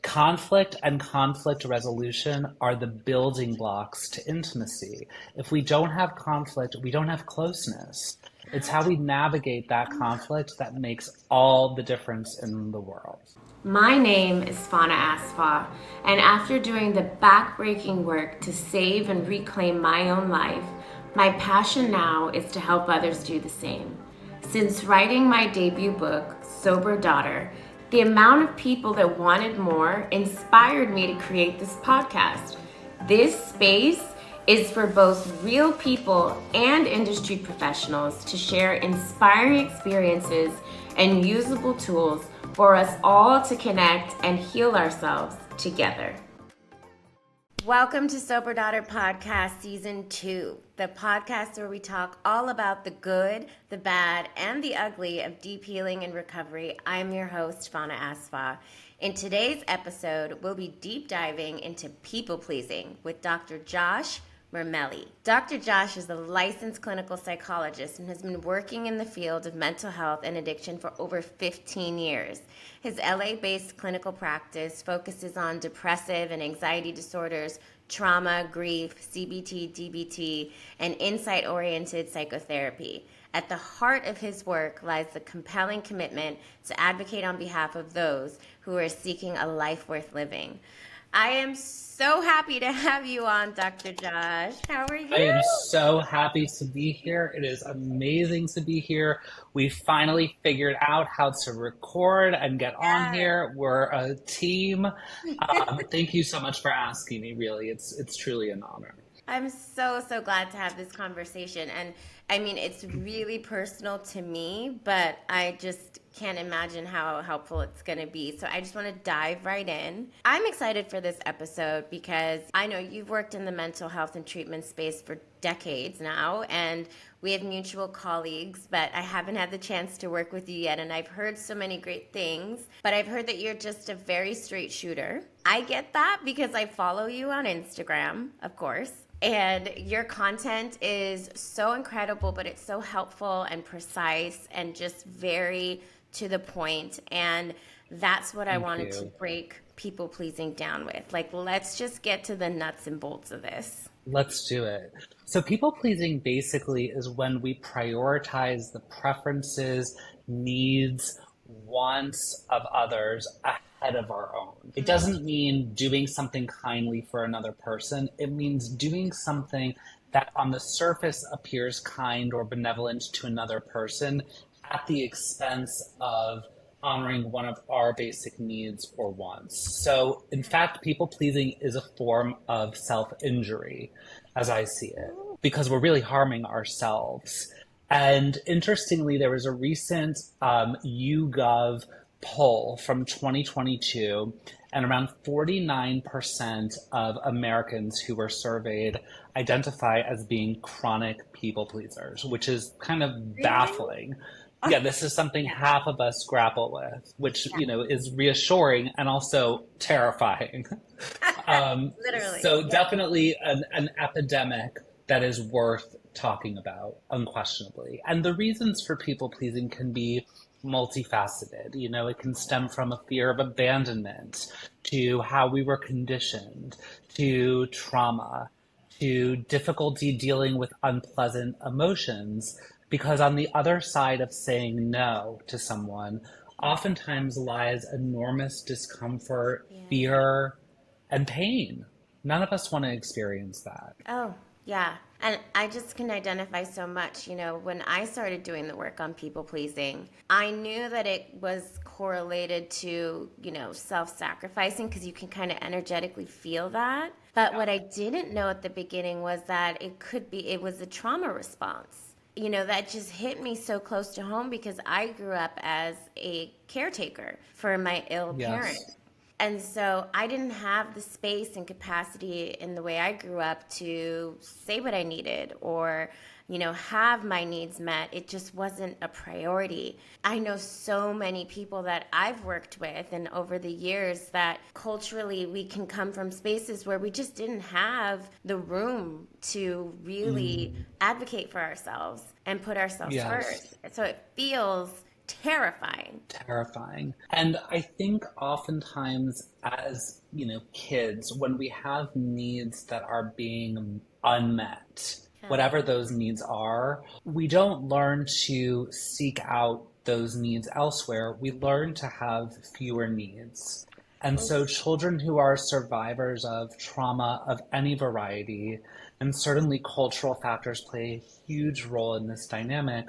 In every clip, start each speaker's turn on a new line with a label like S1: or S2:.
S1: Conflict and conflict resolution are the building blocks to intimacy. If we don't have conflict, we don't have closeness. It's how we navigate that conflict that makes all the difference in the world.
S2: My name is Fana Asfa, and after doing the backbreaking work to save and reclaim my own life, my passion now is to help others do the same. Since writing my debut book, Sober Daughter, the amount of people that wanted more inspired me to create this podcast. This space is for both real people and industry professionals to share inspiring experiences and usable tools for us all to connect and heal ourselves together. Welcome to Sober Daughter Podcast Season 2, the podcast where we talk all about the good, the bad, and the ugly of deep healing and recovery. I'm your host, Fana Asfa. In today's episode, we'll be deep diving into people-pleasing with Dr. Josh Mirmelli. Dr. Josh is a licensed clinical psychologist and has been working in the field of mental health and addiction for over 15 years. His LA-based clinical practice focuses on depressive and anxiety disorders, trauma, grief, CBT, DBT, and insight-oriented psychotherapy. At the heart of his work lies the compelling commitment to advocate on behalf of those who are seeking a life worth living. I am so happy to have you on, Dr. Josh. How are you?
S1: I am so happy to be here. It is amazing to be here. We finally figured out how to record and get on here. We're a team. Thank you so much for asking me, really. It's truly an honor.
S2: I'm so glad to have this conversation. And I mean, it's really personal to me, but I just can't imagine how helpful it's going to be. So I just want to dive right in. I'm excited for this episode because I know you've worked in the mental health and treatment space for decades now, and we have mutual colleagues, but I haven't had the chance to work with you yet. And I've heard so many great things, but I've heard that you're just a very straight shooter. I get that because I follow you on Instagram, of course. And your content is so incredible, but it's so helpful and precise and just very to the point. And that's what I wanted to break people pleasing down with. Like, let's just get to the nuts and bolts of this.
S1: Let's do it. So people pleasing basically is when we prioritize the preferences, needs, wants of others ahead of our own. It doesn't mean doing something kindly for another person. It means doing something that on the surface appears kind or benevolent to another person at the expense of honoring one of our basic needs or wants. So in fact, people pleasing is a form of self-injury, as I see it, because we're really harming ourselves. And interestingly, there was a recent YouGov poll from 2022, and around 49% of Americans who were surveyed identify as being chronic people pleasers, which is kind of baffling. Yeah, this is something half of us grapple with, which, you know, is reassuring and also terrifying.
S2: Literally.
S1: So definitely an epidemic that is worth talking about, unquestionably. And the reasons for people pleasing can be multifaceted. You know, it can stem from a fear of abandonment, to how we were conditioned, to trauma, to difficulty dealing with unpleasant emotions. Because on the other side of saying no to someone, oftentimes lies enormous discomfort, fear, and pain. None of us want to experience that.
S2: Oh, yeah. And I just can identify so much. You know, when I started doing the work on people pleasing, I knew that it was correlated to, you know, self-sacrificing, because you can kind of energetically feel that. But what I didn't know at the beginning was that it was a trauma response. You know, that just hit me so close to home because I grew up as a caretaker for my ill parent. And so I didn't have the space and capacity in the way I grew up to say what I needed or, you know, have my needs met. It just wasn't a priority. I know so many people that I've worked with and over the years that culturally we can come from spaces where we just didn't have the room to really advocate for ourselves and put ourselves first. So it feels terrifying.
S1: Terrifying. And I think oftentimes as, kids, when we have needs that are being unmet,
S2: Yeah.
S1: whatever those needs are, we don't learn to seek out those needs elsewhere. We learn to have fewer needs. And so children who are survivors of trauma of any variety, and certainly cultural factors play a huge role in this dynamic,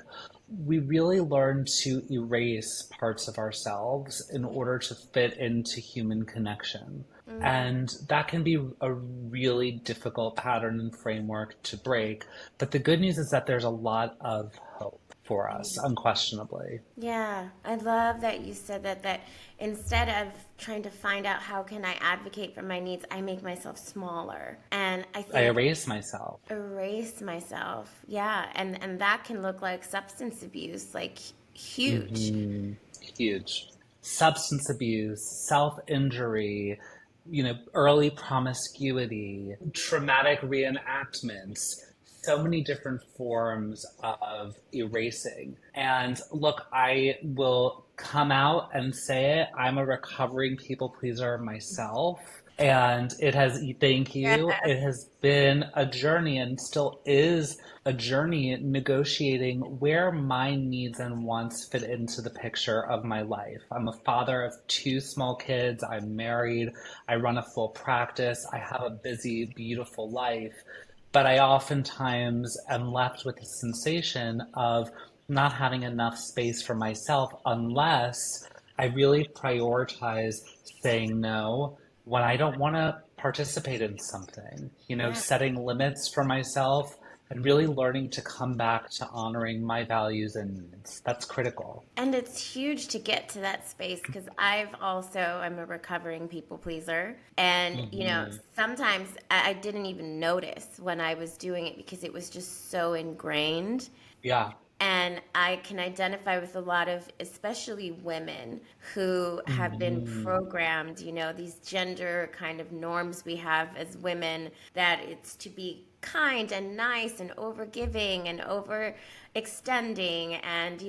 S1: we really learn to erase parts of ourselves in order to fit into human connection.
S2: Mm.
S1: And that can be a really difficult pattern and framework to break. But the good news is that there's a lot of hope for us, unquestionably.
S2: Yeah, I love that you said that instead of trying to find out how can I advocate for my needs, I make myself smaller. And I
S1: I
S2: think
S1: erase myself.
S2: erase myself. Yeah, and that can look like substance abuse, like huge.
S1: Hmm. Huge. Substance abuse, self injury, early promiscuity, traumatic reenactments, so many different forms of erasing. And look, I will come out and say it. I'm a recovering people pleaser myself. And thank you.
S2: Yes.
S1: It has been a journey and still is a journey negotiating where my needs and wants fit into the picture of my life. I'm a father of two small kids. I'm married. I run a full practice. I have a busy, beautiful life. But I oftentimes am left with the sensation of not having enough space for myself unless I really prioritize saying no when I don't want to participate in something,
S2: Yeah.
S1: setting limits for myself and really learning to come back to honoring my values and needs. That's critical.
S2: And it's huge to get to that space because I'm a recovering people pleaser. And,
S1: Hmm.
S2: sometimes I didn't even notice when I was doing it because it was just so ingrained.
S1: Yeah.
S2: And I can identify with a lot of, especially women who have been
S1: Hmm.
S2: programmed, these gender kind of norms we have as women, that it's to be kind and nice and overgiving and overextending and,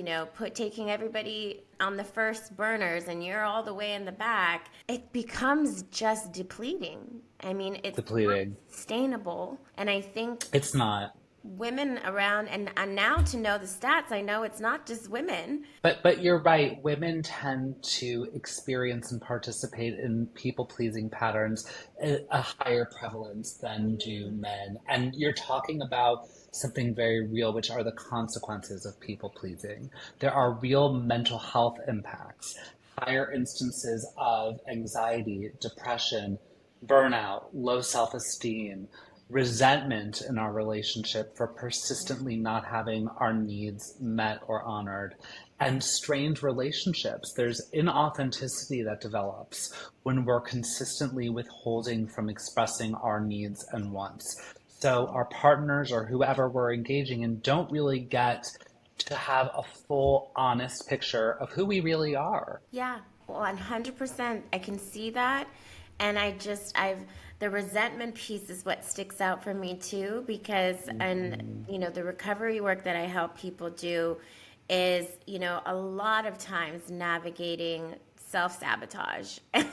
S2: taking everybody on the first burners and you're all the way in the back. It becomes just depleting. I mean, it's not
S1: Depleting.
S2: sustainable. And I think
S1: It's not.
S2: women around and now to know the stats, I know it's not just women.
S1: But you're right. Women tend to experience and participate in people pleasing patterns at a higher prevalence than do men. And you're talking about something very real, which are the consequences of people pleasing. There are real mental health impacts, higher instances of anxiety, depression, burnout, low self esteem, resentment in our relationship for persistently not having our needs met or honored, and strained relationships. There's inauthenticity that develops when we're consistently withholding from expressing our needs and wants. So our partners or whoever we're engaging in don't really get to have a full, honest picture of who we really are.
S2: Yeah, 100%. I can see that. And the resentment piece is what sticks out for me too, because, and,
S1: Mhm.
S2: the recovery work that I help people do is, a lot of times navigating self sabotage. And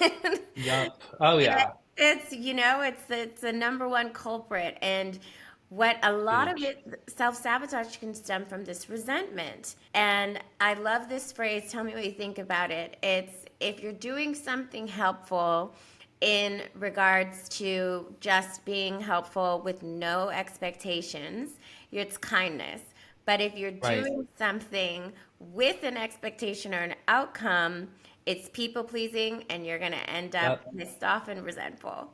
S1: Yup. Oh, yeah.
S2: it's the number one culprit. And what a lot of
S1: Huge.
S2: it, self sabotage, can stem from this resentment. And I love this phrase. Tell me what you think about it. It's, if you're doing something helpful in regards to just being helpful with no expectations, it's kindness. But if you're
S1: Right.
S2: doing something with an expectation or an outcome, it's people pleasing, and you're going to end up
S1: Yep.
S2: pissed off and resentful.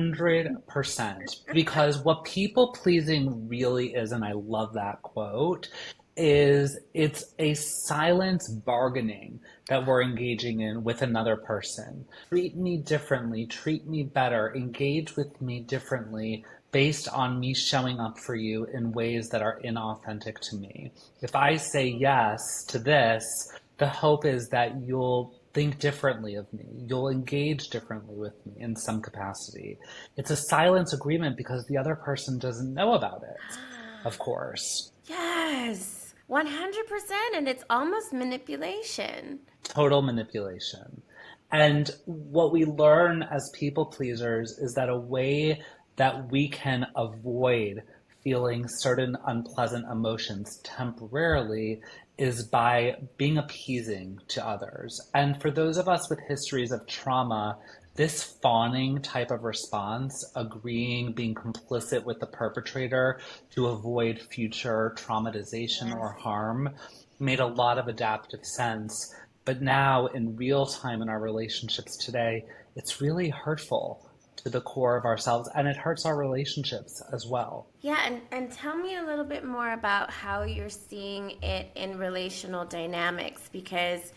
S1: 100%. Because what people pleasing really is, and I love that quote, is it's a silent bargaining that we're engaging in with another person. Treat me differently, treat me better, engage with me differently based on me showing up for you in ways that are inauthentic to me. If I say yes to this, the hope is that you'll think differently of me. You'll engage differently with me in some capacity. It's a silence agreement because the other person doesn't know about it, of course.
S2: Yes. 100%. And it's almost manipulation.
S1: Total manipulation. And what we learn as people pleasers is that a way that we can avoid feeling certain unpleasant emotions temporarily is by being appeasing to others. And for those of us with histories of trauma, this fawning type of response, agreeing, being complicit with the perpetrator to avoid future traumatization or harm, made a lot of adaptive sense. But now, in real time in our relationships today, it's really hurtful to the core of ourselves and it hurts our relationships as well.
S2: Yeah, and tell me a little bit more about how you're seeing it in relational dynamics because,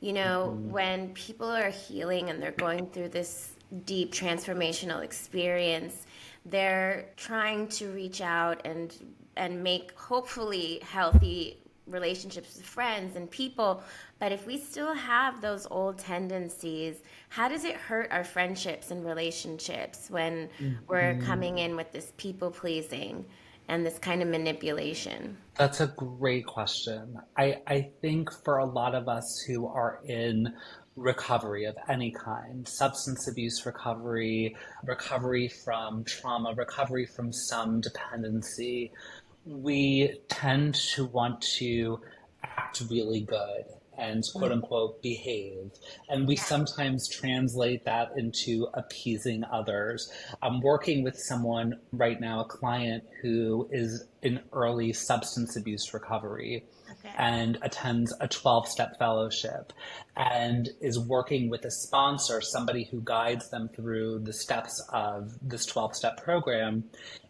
S2: when people are healing and they're going through this deep transformational experience, they're trying to reach out and make hopefully healthy relationships with friends and people. But if we still have those old tendencies, how does it hurt our friendships and relationships when we're
S1: Mhm.
S2: coming in with this people pleasing and this kind of manipulation?
S1: That's a great question. I think for a lot of us who are in recovery of any kind, substance abuse recovery, recovery from trauma, recovery from some dependency, we tend to want to act really good and quote unquote behave. And we sometimes translate that into appeasing others. I'm working with someone right now, a client who is in early substance abuse recovery
S2: Okay.
S1: and attends a 12-step fellowship and is working with a sponsor, somebody who guides them through the steps of this 12-step program.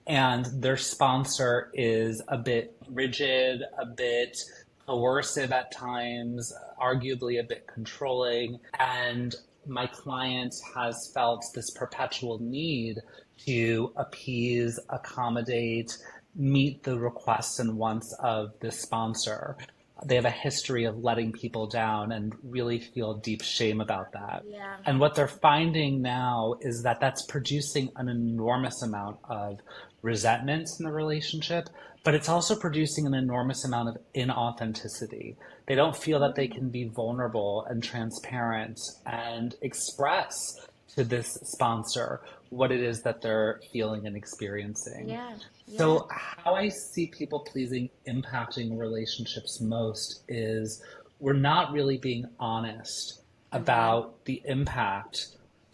S1: And their sponsor is a bit rigid, a bit coercive at times, arguably a bit controlling. And my client has felt this perpetual need to appease, accommodate, meet the requests and wants of the sponsor. They have a history of letting people down and really feel deep shame about that.
S2: Yeah.
S1: And what they're finding now is that that's producing an enormous amount of resentment in the relationship, but it's also producing an enormous amount of inauthenticity. They don't feel that they can be vulnerable and transparent and express to this sponsor what it is that they're feeling and experiencing.
S2: Yeah. Yeah.
S1: So, how I see people pleasing impacting relationships most is we're not really being honest
S2: Mm-hmm.
S1: about the impact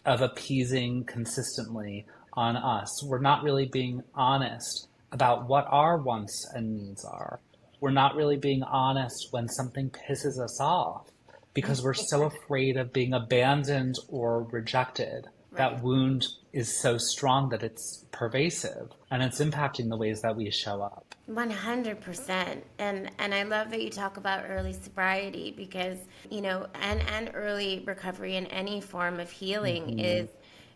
S1: of appeasing consistently on us. We're not really being honest about what our wants and needs are. We're not really being honest when something pisses us off because we're so afraid of being abandoned or rejected.
S2: Right.
S1: That wound is so strong that it's pervasive and it's impacting the ways that we show up.
S2: 100%. And I love that you talk about early sobriety because, and early recovery in any form of healing
S1: Hmm.
S2: is,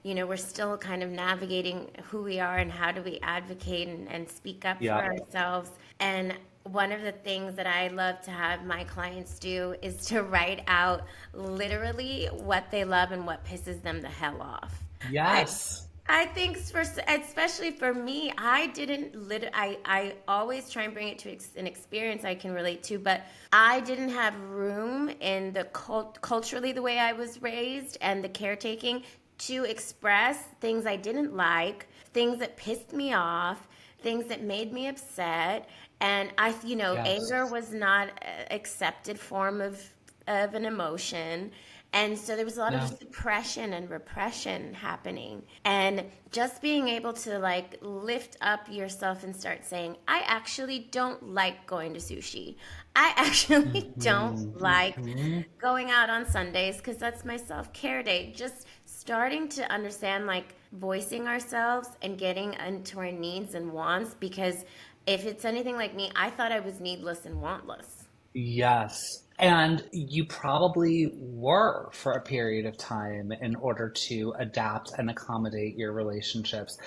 S2: we're still kind of navigating who we are and how do we advocate and speak up for
S1: Yeah.
S2: ourselves. And one of the things that I love to have my clients do is to write out literally what they love and what pisses them the hell off. I
S1: Yes.
S2: I think for especially for me, I didn't I always try and bring it to an experience I can relate to, but I didn't have room in the culturally the way I was raised and the caretaking to express things I didn't like, things that pissed me off, things that made me upset, and anger
S1: Yes.
S2: was not a accepted form of an emotion. And so there was a lot of
S1: No.
S2: suppression and repression happening. And just being able to like lift up yourself and start saying, I actually don't like going to sushi. I actually don't
S1: Hmm.
S2: like
S1: Hmm.
S2: going out on Sundays because that's my self care day. Just starting to understand like voicing ourselves and getting into our needs and wants because if it's anything like me, I thought I was needless and wantless.
S1: Yes. And you probably were for a period of time in order to adapt and accommodate your relationships.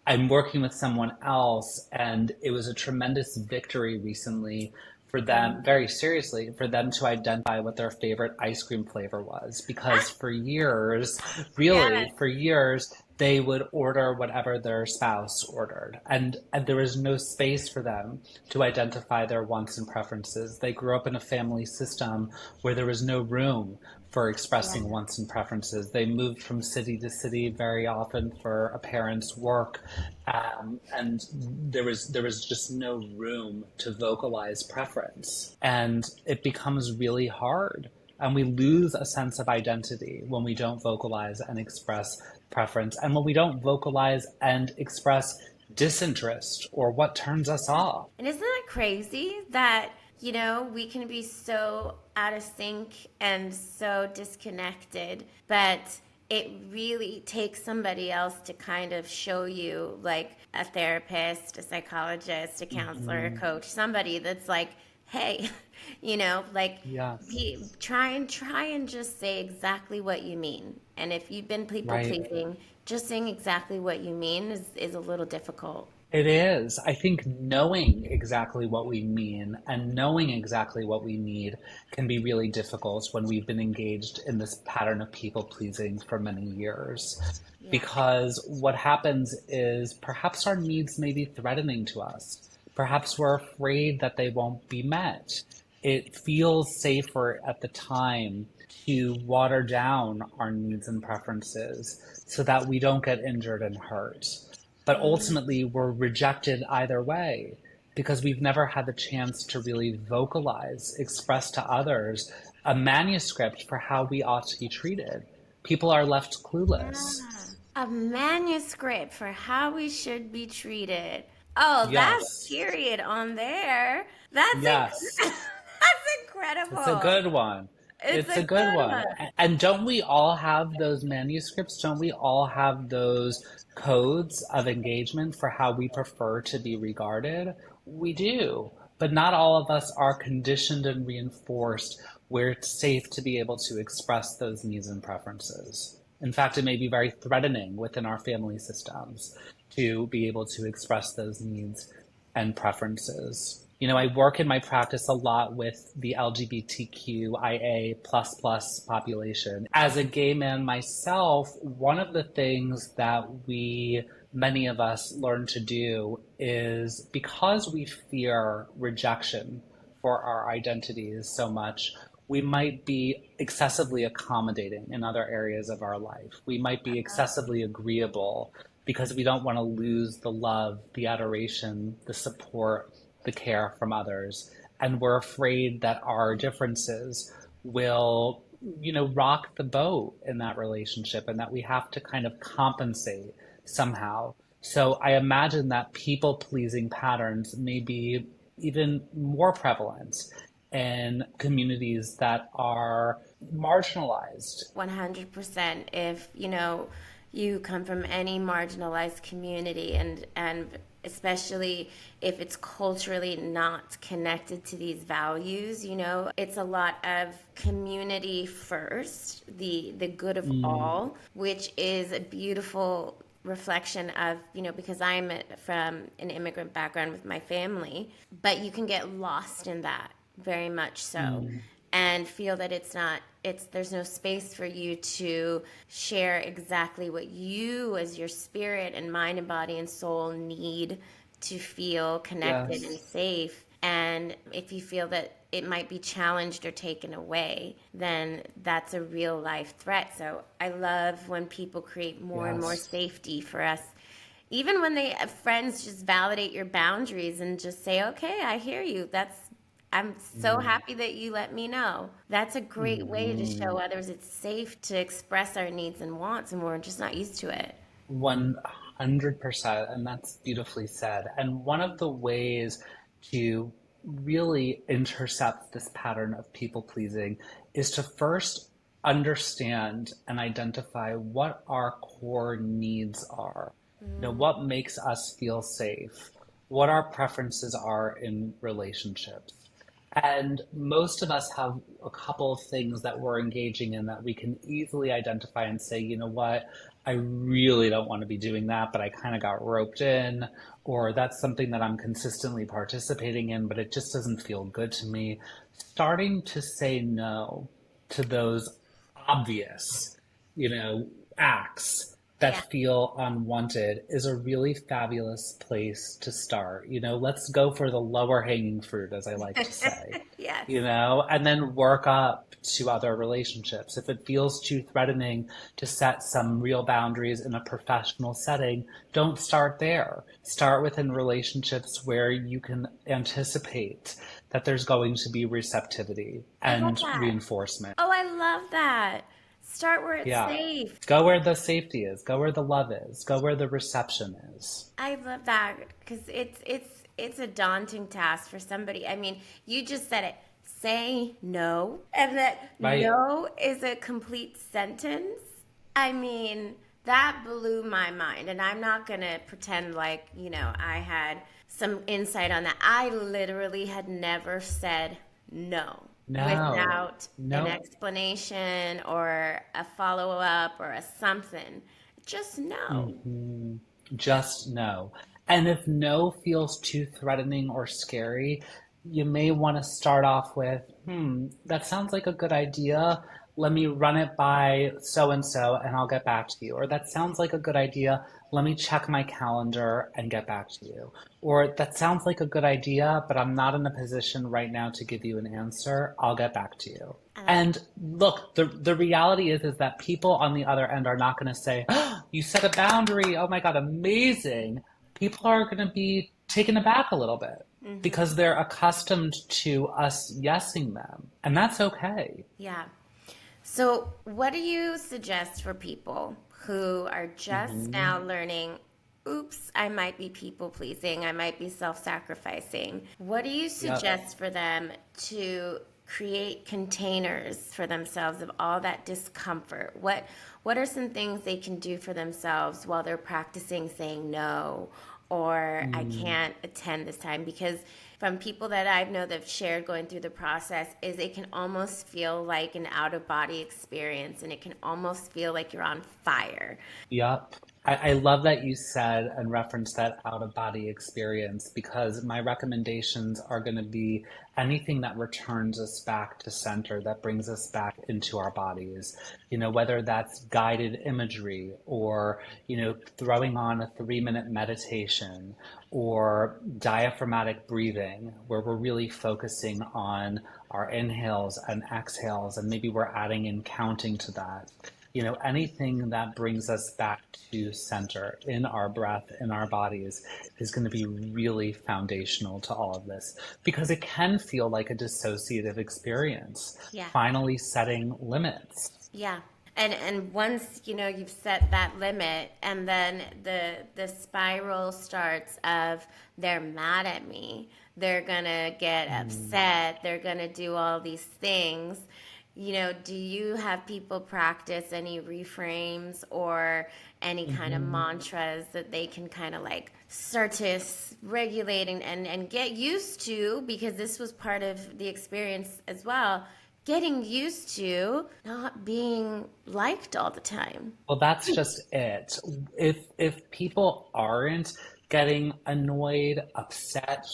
S1: I'm working with someone else, and it was a tremendous victory recently for them, very seriously, for them to identify what their favorite ice cream flavor was. Because for years,
S2: Yes.
S1: really, for years, they would order whatever their spouse ordered. And there was no space for them to identify their wants and preferences. They grew up in a family system where there was no room for expressing
S2: Yeah.
S1: wants and preferences. They moved from city to city very often for a parent's work, and there was just no room to vocalize preference, and it becomes really hard. And we lose a sense of identity when we don't vocalize and express preference, and when we don't vocalize and express disinterest or what turns us off.
S2: And isn't that crazy that, we can be so out of sync and so disconnected, but it really takes somebody else to kind of show you, like a therapist, a psychologist, a counselor, a
S1: Mhm.
S2: coach, somebody that's like, hey, like
S1: Yes.
S2: try and just say exactly what you mean. And if you've been people
S1: Right.
S2: pleasing, just saying exactly what you mean is a little difficult.
S1: It is. I think knowing exactly what we mean and knowing exactly what we need can be really difficult when we've been engaged in this pattern of people pleasing for many years.
S2: Yeah.
S1: Because what happens is perhaps our needs may be threatening to us. Perhaps we're afraid that they won't be met. It feels safer at the time to water down our needs and preferences so that we don't get injured and hurt. But
S2: Mm.
S1: ultimately, we're rejected either way because we've never had the chance to really vocalize, express to others a manuscript for how we ought to be treated. People are left clueless.
S2: Yeah. A manuscript for how we should be treated. Oh, that's
S1: Yes,
S2: period on there.
S1: yes.
S2: That's
S1: It's a
S2: incredible.
S1: good one.
S2: It's
S1: It's
S2: a
S1: a good
S2: good
S1: one.
S2: one.
S1: And don't we all have those manuscripts? Don't we all have those codes of engagement for how we prefer to be regarded? We do. But not all of us are conditioned and reinforced where it's safe to be able to express those needs and preferences. In fact, it may be very threatening within our family systems to be able to express those needs and preferences. I work in my practice a lot with the LGBTQIA plus population. As a gay man myself, one of the things that many of us learn to do is because we fear rejection for our identities so much, we might be excessively accommodating in other areas of our life. We might be excessively agreeable because we don't want to lose the love, the adoration, the support, the care from others. And we're afraid that our differences will, rock the boat in that relationship and that we have to kind of compensate somehow. So I imagine that people pleasing patterns may be even more prevalent in communities that are marginalized.
S2: 100%. If you come from any marginalized community, and especially if it's culturally not connected to these values, it's a lot of community first, the good of
S1: Mm,
S2: all, which is a beautiful reflection of, because I'm from an immigrant background with my family, but you can get lost in that very much so,
S1: mm,
S2: and feel that there's no space for you to share exactly what you as your spirit and mind and body and soul need to feel connected and
S1: yes,
S2: safe. And if you feel that it might be challenged or taken away, then that's a real life threat. So I love when people create more and more
S1: yes.
S2: safety for us, even when they friends just validate your boundaries and just say, okay, I hear you. I'm so
S1: Mm,
S2: happy that you let me know. That's a great way to show
S1: mm.
S2: others it's safe to express our needs and wants, and we're just not used to it.
S1: 100%. And that's beautifully said. And one of the ways to really intercept this pattern of people pleasing is to first understand and identify what our core needs are.
S2: Mm,
S1: What makes us feel safe, what our preferences are in relationships. And most of us have a couple of things that we're engaging in that we can easily identify and say, you know what, I really don't want to be doing that, but I kind of got roped in, or that's something that I'm consistently participating in, but it just doesn't feel good to me. Starting to say no to those obvious, acts
S2: Yeah.
S1: that feel unwanted is a really fabulous place to start. Let's go for the lower hanging fruit, as I like to say,
S2: Yes.
S1: and then work up to other relationships. If it feels too threatening to set some real boundaries in a professional setting, don't start there. Start within relationships where you can anticipate that there's going to be receptivity
S2: I love
S1: and
S2: that.
S1: reinforcement.
S2: Oh, I love that. Start where it's
S1: Yeah.
S2: safe.
S1: Go where the safety is, go where the love is, go where the reception is.
S2: I love that because it's a daunting task for somebody. I mean, you just said it. Say no, and that
S1: Right?
S2: no is a complete sentence. I mean, that blew my mind, and I'm not gonna pretend like, I had some insight on that. I literally had never said no
S1: No.
S2: without an
S1: No.
S2: explanation or a follow up or a something. Just no.
S1: Hmm. Just no. And if no feels too threatening or scary, you may want to start off with, that sounds like a good idea. Let me run it by so and so and I'll get back to you. Or that sounds like a good idea. Let me check my calendar and get back to you. Or that sounds like a good idea, but I'm not in a position right now to give you an answer. I'll get back to you.
S2: I like
S1: And look, the reality is that people on the other end are not going to say, oh, you set a boundary. Oh my God, amazing. People are going to be taken aback a little bit
S2: that.
S1: because they're accustomed to us yesing them. And that's okay.
S2: Yeah. So, what do you suggest for people who are just
S1: Hmm.
S2: now learning? Oops, I might be people pleasing, I might be self sacrificing. What do you
S1: Yep.
S2: suggest for them to create containers for themselves of all that discomfort? What are some things they can do for themselves while they're practicing saying no or I
S1: Mm.
S2: can't attend this time? Because from people that I know that have shared going through the process is it can almost feel like an out of body experience and it can almost feel like you're on fire.
S1: Yep. I love that you said and referenced that out of body experience because my recommendations are going to be anything that returns us back to center, that brings us back into our bodies. Whether that's guided imagery or, throwing on a 3-minute meditation or diaphragmatic breathing, where we're really focusing on our inhales and exhales, and maybe we're adding in counting to that. Anything that brings us back to center in our breath, in our bodies, is going to be really foundational to all of this because it can feel like a dissociative experience,
S2: Yeah.
S1: finally setting limits.
S2: Yeah. And once you've set that limit and then the spiral starts of they're mad at me, they're gonna get upset, they're gonna do all these things. Do you have people practice any reframes or any kind of
S1: Hmm.
S2: mantras that they can kind of like start to regulate and get used to, because this was part of the experience as well, getting used to not being liked all the time.
S1: Well, that's just it. If people aren't getting annoyed, upset,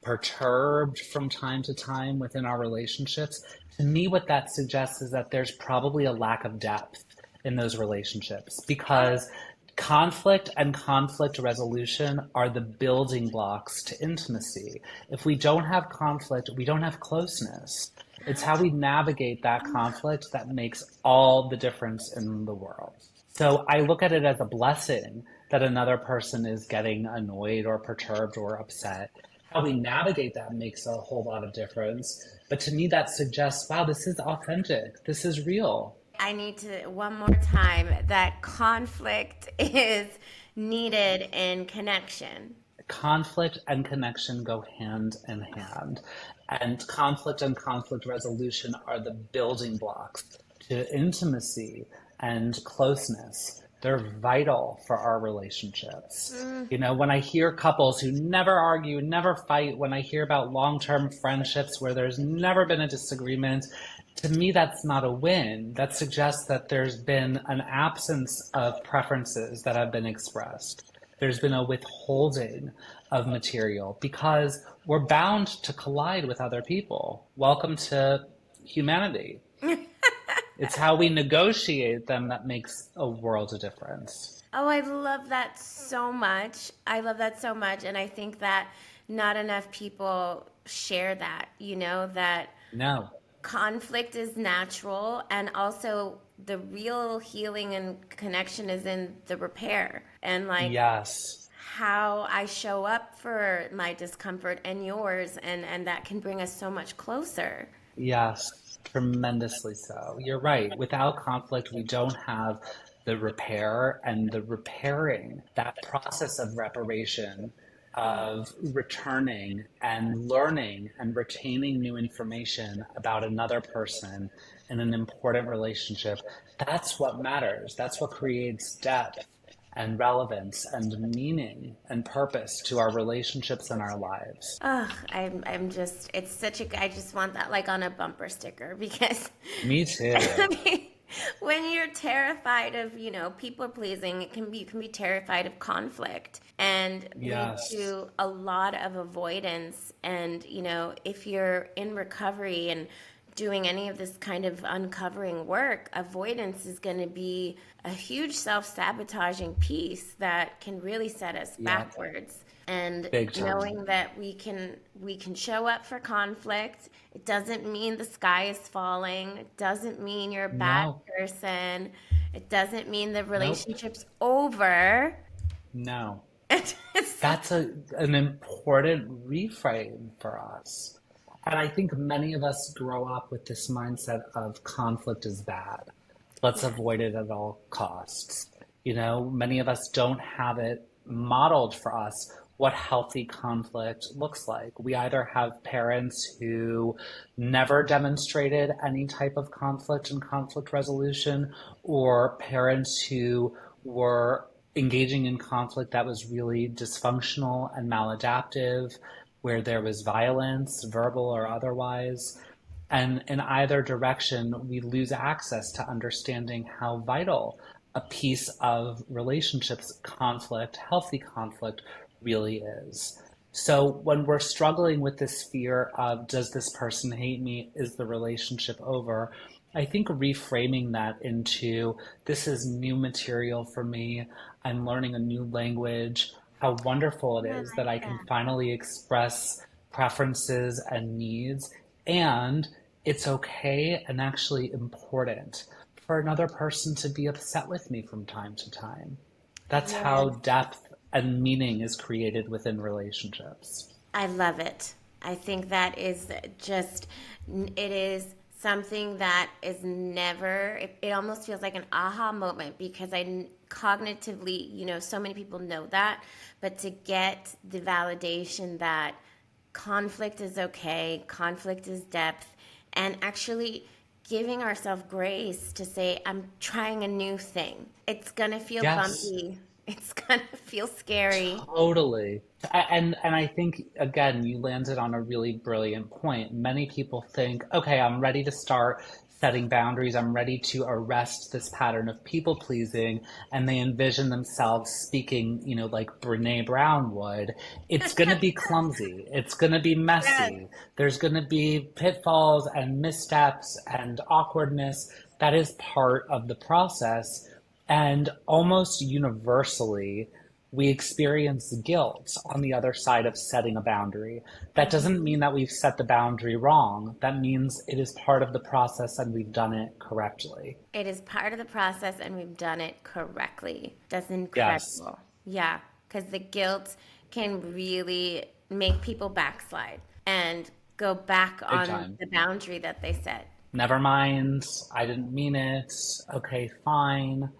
S1: perturbed from time to time within our relationships, to me, what that suggests is that there's probably a lack of depth in those relationships because conflict and conflict resolution are the building blocks to intimacy. If we don't have conflict, we don't have closeness. It's how we navigate that conflict that makes all the difference in the world. So I look at it as a blessing that another person is getting annoyed or perturbed or upset. How we navigate that makes a whole lot of difference. But to me, that suggests, wow, this is authentic. This is real.
S2: I need to, one more time, that conflict is needed in connection.
S1: Conflict and connection go hand in hand. And conflict and conflict resolution are the building blocks to intimacy and closeness. They're vital for our relationships. When I hear couples who never argue, never fight, when I hear about long term friendships where there's never been a disagreement, to me, that's not a win. That suggests that there's been an absence of preferences that have been expressed. There's been a withholding of material because we're bound to collide with other people. Welcome to humanity. It's how we negotiate them that makes a world of difference.
S2: Oh, I love that so much. I love that so much. And I think that not enough people share that, that
S1: No.
S2: conflict is natural, and also the real healing and connection is in the repair and like
S1: Yes.
S2: how I show up for my discomfort and yours, and that can bring us so much closer.
S1: Yes, tremendously so. You're right. Without conflict, we don't have the repair and the repairing, that process of reparation, of returning and learning and retaining new information about another person in an important relationship. That's what matters. That's what creates depth and relevance and meaning and purpose to our relationships and our lives.
S2: Ugh, I'm just, it's such I just want that like on a bumper sticker because
S1: Me
S2: I
S1: too.
S2: mean, when you're terrified of, people pleasing, you can be terrified of conflict and lead
S1: Yes.
S2: to a lot of avoidance. And, if you're in recovery and doing any of this kind of uncovering work, avoidance is going to be a huge self-sabotaging piece that can really set us
S1: Yep.
S2: backwards. And
S1: Big time.
S2: knowing that we can show up for conflict, it doesn't mean the sky is falling, it doesn't mean you're a bad
S1: No.
S2: person, it doesn't mean the
S1: Nope.
S2: relationship's over.
S1: No.
S2: So
S1: That's an important reframe for us. And I think many of us grow up with this mindset of conflict is bad. Let's
S2: yeah,
S1: avoid it at all costs. Many of us don't have it modeled for us what healthy conflict looks like. We either have parents who never demonstrated any type of conflict and conflict resolution, or parents who were engaging in conflict that was really dysfunctional and maladaptive, where there was violence, verbal or otherwise. And in either direction, we lose access to understanding how vital a piece of relationships conflict, healthy conflict, really is. So when we're struggling with this fear of, does this person hate me? Is the relationship over? I think reframing that into, this is new material for me. I'm learning a new language. How wonderful it
S2: I
S1: is that
S2: like
S1: I can
S2: that.
S1: finally express preferences and needs. And it's okay and actually important for another person to be upset with me from time to time. That's how
S2: Yes.
S1: depth and meaning is created within relationships.
S2: I love it. I think that is just, it is something that is never, it almost feels like an aha moment because cognitively, so many people know that, but to get the validation that conflict is okay, conflict is depth, and actually giving ourselves grace to say, I'm trying a new thing. It's gonna feel
S1: Yes,
S2: bumpy, it's gonna feel scary.
S1: totally. And I think again you landed on a really brilliant point. Many people think, okay, I'm ready to start setting boundaries. I'm ready to arrest this pattern of people pleasing, and they envision themselves speaking, like Brene Brown would. It's going to be clumsy. It's going to be
S2: Yes.
S1: messy. There's going to be pitfalls and missteps and awkwardness. That is part of the process. And almost universally, we experience guilt on the other side of setting a boundary. That doesn't mean that we've set the boundary wrong. That means it is part of the process and we've done it correctly.
S2: It is part of the process and we've done it correctly. That's
S1: Yes,
S2: incredible. Yeah, because the guilt can really make people backslide and go back
S1: big
S2: on
S1: time.
S2: the boundary that they set.
S1: Never mind, I didn't mean it. Okay, fine.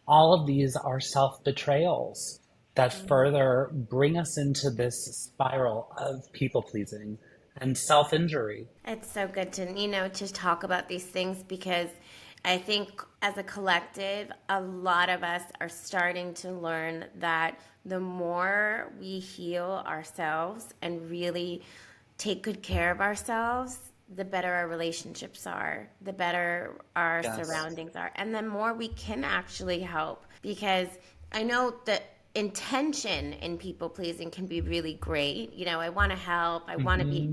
S1: All of these are self betrayals that further bring us into this spiral of people pleasing and self injury.
S2: It's so good to, to talk about these things because I think as a collective, a lot of us are starting to learn that the more we heal ourselves and really take good care of ourselves, the better our relationships are, the better our
S1: Yes.
S2: surroundings are, and the more we can actually help. Because I know that intention in people pleasing can be really great. I want to help, I want to be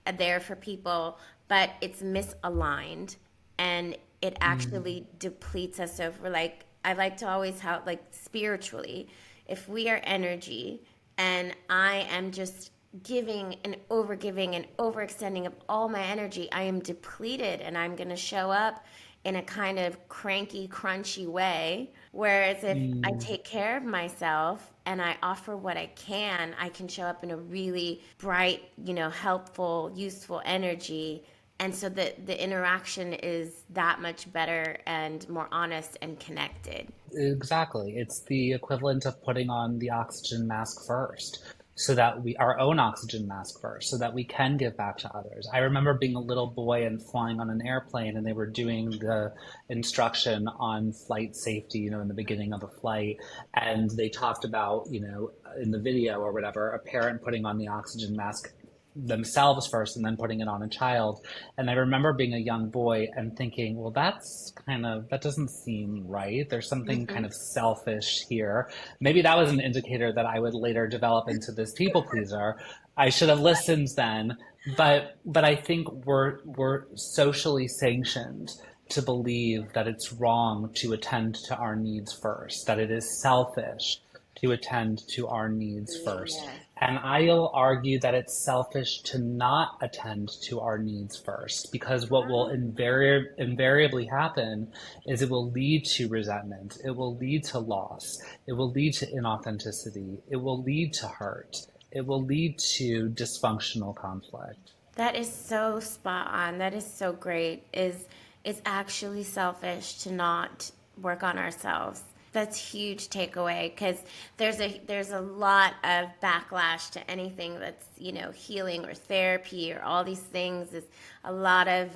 S1: Hmm.
S2: there for people, but it's misaligned and it actually depletes us. So if we're like, I like to always help, like spiritually, if we are energy and I am just giving and overextending of all my energy, I am depleted and I'm going to show up in a kind of cranky, crunchy way. Whereas if I
S1: Mm.
S2: take care of myself and I offer what I can show up in a really bright, helpful, useful energy. And so the interaction is that much better and more honest and connected.
S1: Exactly. It's the equivalent of putting on the oxygen mask first, so that our own oxygen mask first, so that we can give back to others. I remember being a little boy and flying on an airplane, and they were doing the instruction on flight safety, in the beginning of a flight. And they talked about, in the video or whatever, a parent putting on the oxygen mask themselves first and then putting it on a child. And I remember being a young boy and thinking, well, that doesn't seem right. There's something kind
S2: Hmm.
S1: of selfish here. Maybe that was an indicator that I would later develop into this people pleaser. I should have listened then. But I think we're socially sanctioned to believe that it's wrong to attend to our needs first, that it is selfish to attend to our needs first.
S2: Yes.
S1: And I'll argue that it's selfish to not attend to our needs first, because what will invariably happen is it will lead to resentment, it will lead to loss, it will lead to inauthenticity, it will lead to hurt, it will lead to dysfunctional conflict.
S2: That is so spot on. That is so great. Is actually selfish to not work on ourselves. That's huge takeaway because there's a lot of backlash to anything that's healing or therapy or all these things. Is a lot of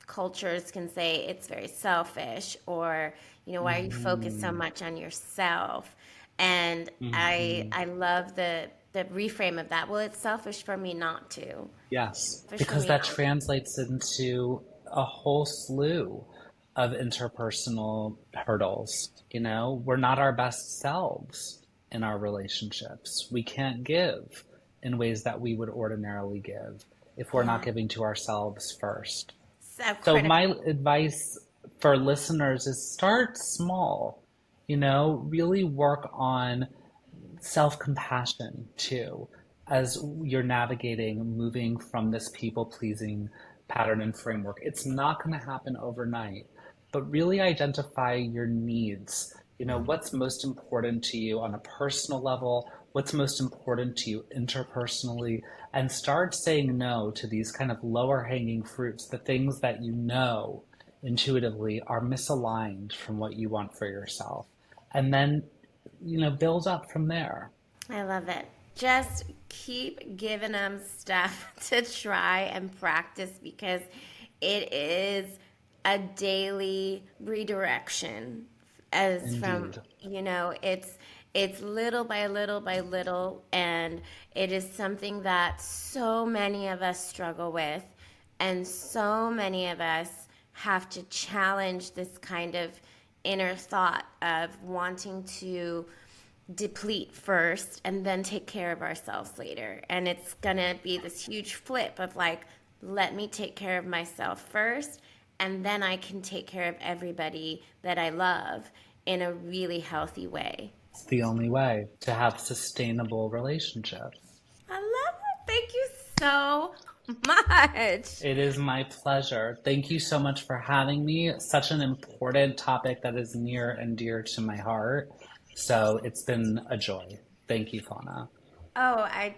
S2: cultures can say it's very selfish or why are you focused so
S1: Mm-hmm.
S2: much on yourself? And I
S1: Mm-hmm.
S2: I love the reframe of that. Well, it's selfish for me not to.
S1: Yes,
S2: Selfish for
S1: because
S2: me
S1: that
S2: not.
S1: translates into a whole slew of interpersonal hurdles. We're not our best selves in our relationships. We can't give in ways that we would ordinarily give if we're not
S2: Yeah.
S1: giving to ourselves first.
S2: So
S1: So my
S2: critical.
S1: advice for listeners is start small. Really work on self-compassion too, as you're navigating moving from this people-pleasing pattern and framework. It's not going to happen overnight, but really identify your needs. What's most important to you on a personal level, what's most important to you interpersonally, and start saying no to these kind of lower hanging fruits, the things that intuitively are misaligned from what you want for yourself. And then build up from there.
S2: I love it. Just keep giving them stuff to try and practice because it is a daily redirection as from
S1: Indeed.
S2: it's little by little and it is something that so many of us struggle with and so many of us have to challenge this kind of inner thought of wanting to deplete first and then take care of ourselves later. And it's gonna be this huge flip of like, let me take care of myself first, and then I can take care of everybody that I love in a really healthy way.
S1: It's the only way to have sustainable relationships.
S2: I love it. Thank you so much.
S1: It is my pleasure. Thank you so much for having me. Such an important topic that is near and dear to my heart. So it's been a joy. Thank you, Fauna.
S2: Oh, I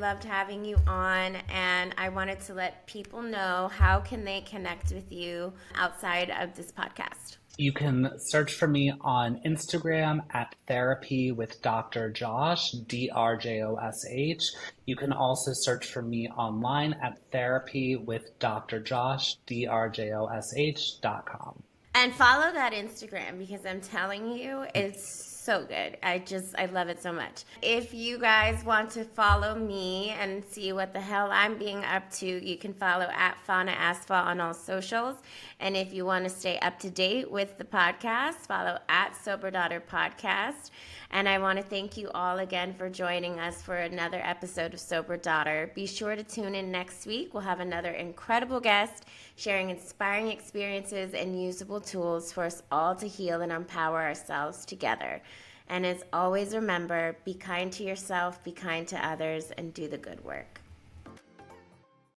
S2: loved having you on and I wanted to let people know how can they connect with you outside of this podcast.
S1: You can search for me on Instagram at Therapy with Dr. Josh, DRJOSH. You can also search for me online at Therapy with Dr. Josh, DRJOSH.com.
S2: And follow that Instagram because I'm telling you, it's so good. I love it so much. If you guys want to follow me and see what the hell I'm being up to, you can follow at Fauna Asphalt on all socials. And if you want to stay up to date with the podcast, follow at Sober Daughter Podcast. And I want to thank you all again for joining us for another episode of Sober Daughter. Be sure to tune in next week. We'll have another incredible guest sharing inspiring experiences and usable tools for us all to heal and empower ourselves together. And as always, remember, be kind to yourself, be kind to others, and do the good work.